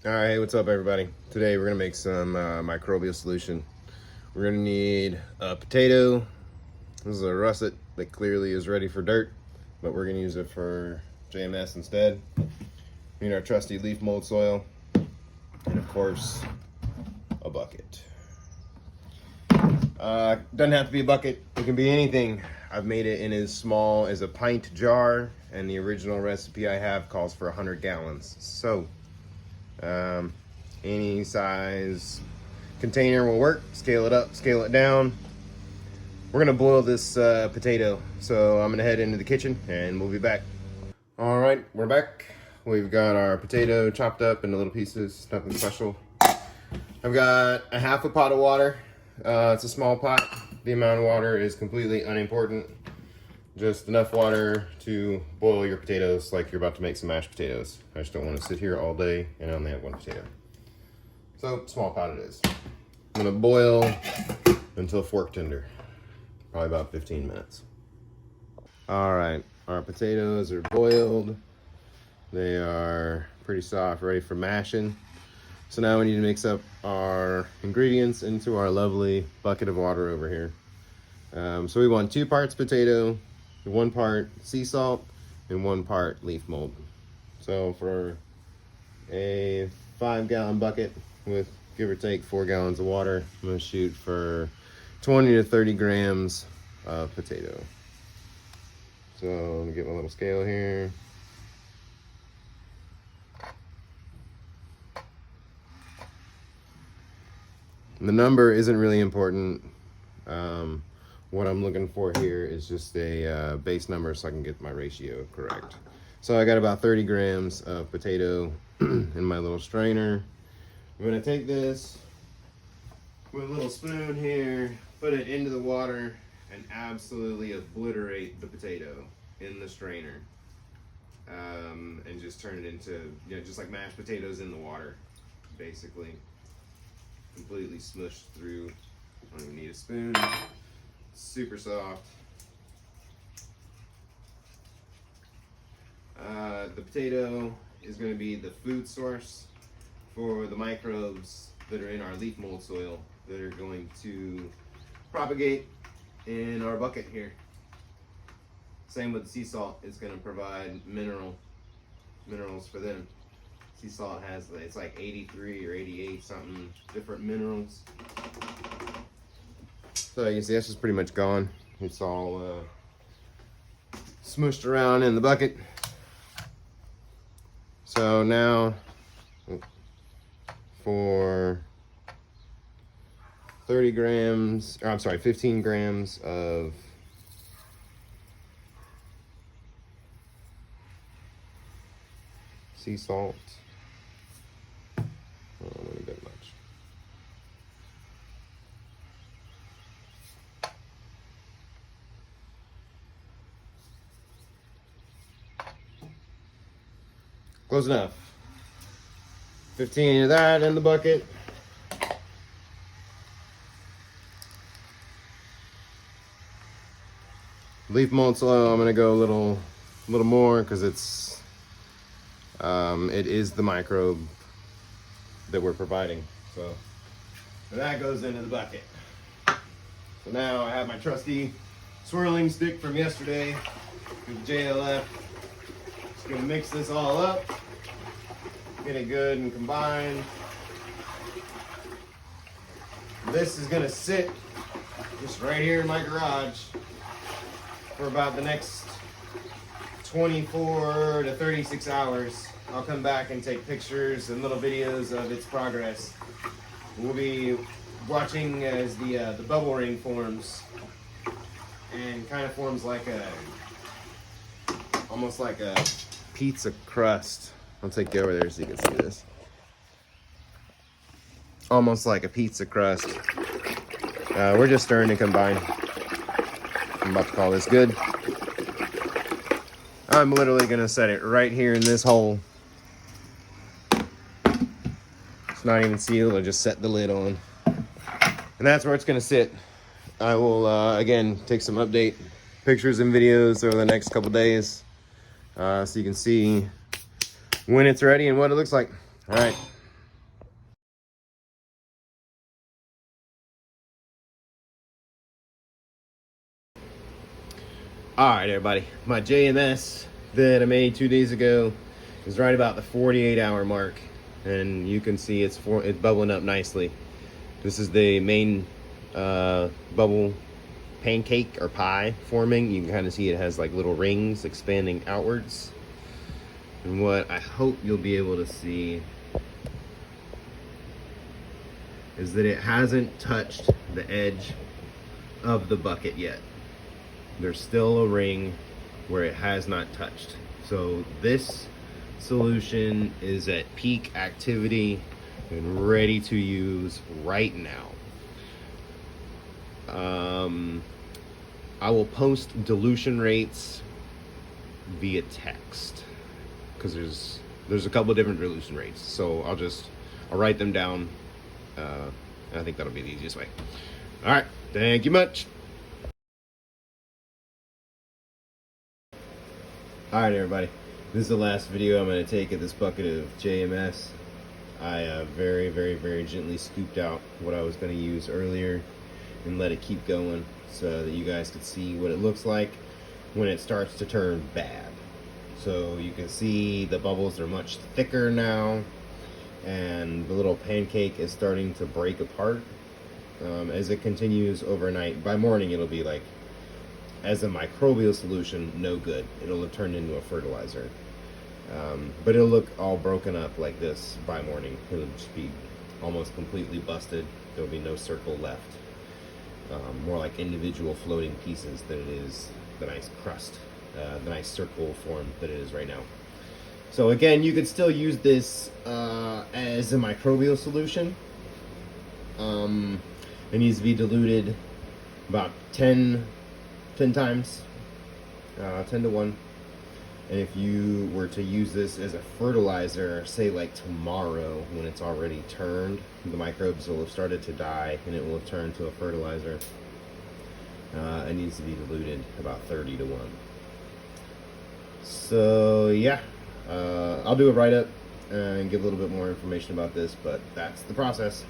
All right, what's up everybody? Today we're gonna make some microbial solution. We're gonna need a potato. This is a russet that clearly is ready for dirt, but we're gonna use it for JMS instead. We need our trusty leaf mold soil, and of course, a bucket. Doesn't have to be a bucket, it can be anything. I've made it in as small as a pint jar, and the original recipe I have calls for 100 gallons. So, any size container will work. Scale it up, scale it down. We're gonna boil this potato, so I'm gonna head into the kitchen and we'll be back. All right, we're back. We've got our potato chopped up into little pieces, nothing special. I've got a half a pot of water. It's a small pot. The amount of water is completely unimportant. Just enough water to boil your potatoes like you're about to make some mashed potatoes. I just don't want to sit here all day and only have one potato. So, small pot it is. I'm gonna boil until fork tender. Probably about 15 minutes. All right, our potatoes are boiled. They are pretty soft, ready for mashing. So now we need to mix up our ingredients into our lovely bucket of water over here. So we want 2 parts potato, 1 part sea salt, and 1 part leaf mold. So for a 5-gallon bucket with give or take 4 gallons of water, I'm gonna shoot for 20 to 30 grams of potato. So let me get my little scale here. The number isn't really important. What I'm looking for here is just a base number so I can get my ratio correct. So I got about 30 grams of potato in my little strainer. I'm gonna take this with a little spoon here, put it into the water, and absolutely obliterate the potato in the strainer. And just turn it into, just like mashed potatoes in the water, basically. Completely smushed through. I don't even need a spoon. Super soft. The potato is going to be the food source for the microbes that are in our leaf mold soil that are going to propagate in our bucket here. Same with the sea salt. It's going to provide minerals for them. Sea salt has, it's like 83 or 88 something different minerals. So you can see that's just pretty much gone. It's all smushed around in the bucket. So now for 30 grams, or I'm sorry, 15 grams of sea salt. Oh, a little bit much. Close enough. 15 of that in the bucket. Leaf mold soil, I'm gonna go a little more because it's it is the microbe that we're providing. So that goes into the bucket. So now I have my trusty swirling stick from yesterday with the JLF. Just gonna mix this all up, get it good and combined. This is gonna sit just right here in my garage for about the next 24 to 36 hours. I'll come back and take pictures and little videos of its progress. We'll be watching as the bubble ring forms and kind of forms like almost like a pizza crust. I'll take you over there so you can see this. Almost like a pizza crust. We're just stirring to combine. I'm about to call this good. I'm literally gonna set it right here in this hole. It's not even sealed, I just set the lid on. And that's where it's gonna sit. I will, again, take some update pictures and videos over the next couple days. So you can see when it's ready and what it looks like. All right, Alright everybody, my JMS that I made 2 days ago is right about the 48-hour mark, and you can see it's bubbling up nicely. This is the main bubble pancake or pie forming. You can kind of see it has like little rings expanding outwards. And what I hope you'll be able to see is that it hasn't touched the edge of the bucket yet. There's still a ring where it has not touched. So this solution is at peak activity and ready to use right now. I will post dilution rates via text because there's a couple of different dilution rates. So I'll write them down. I think that'll be the easiest way. All right, thank you much. All right, everybody. This is the last video I'm going to take of this bucket of JMS. I very, very, very gently scooped out what I was going to use earlier and let it keep going so that you guys could see what it looks like when it starts to turn bad. So you can see the bubbles are much thicker now, and the little pancake is starting to break apart as it continues overnight. By morning, it'll be like, as a microbial solution, no good. It'll have turned into a fertilizer. But it'll look all broken up like this by morning. It'll just be almost completely busted. There'll be no circle left. More like individual floating pieces than it is the nice crust, the nice circle form that it is right now. So again, you could still use this as a microbial solution. It needs to be diluted about 10 times, 10 to 1. And if you were to use this as a fertilizer, say like tomorrow, when it's already turned, the microbes will have started to die and it will have turned to a fertilizer. It needs to be diluted about 30 to 1. So yeah, I'll do a write-up and give a little bit more information about this, but that's the process.